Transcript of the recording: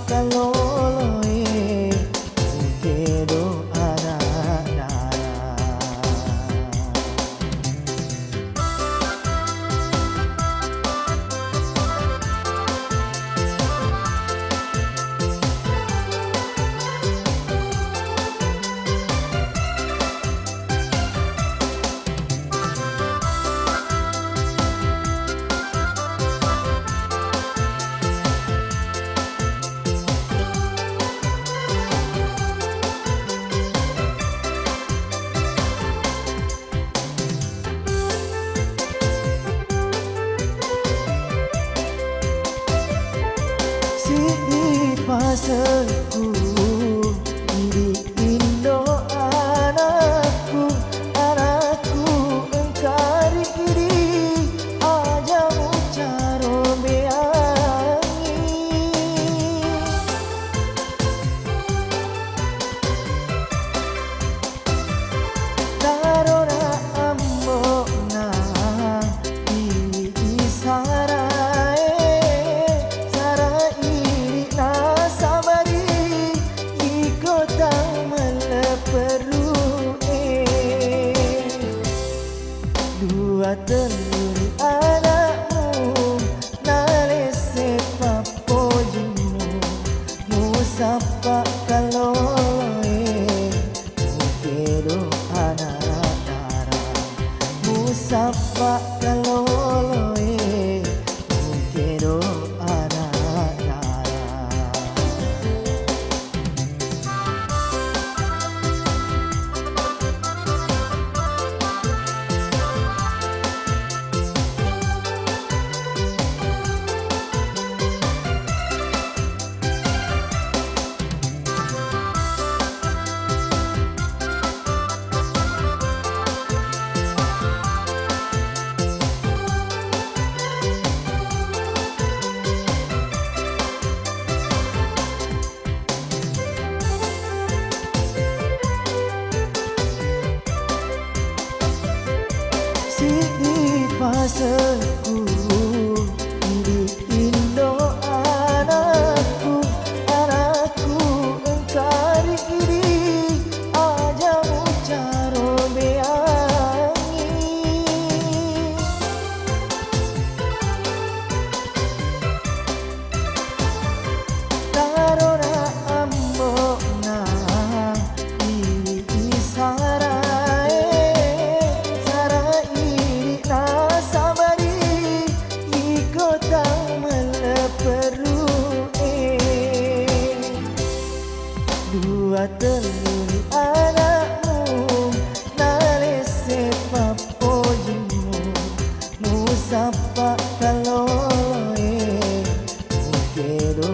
kaloloe Ukedo anak-anak di pasalku di Indo anakku engkari kiri aja caro beangi tarona ambo na di isara dua telur anakmu nalese papojimu musapa kaloloe mukedo anak-anak musapa kaloloe mukedo anak-anak di pasalku di Indo anakku engkari kiri aja caro beangi tarona ambo na di isara dua telur anakmu nalese papojimu musapa kaloloe mukedo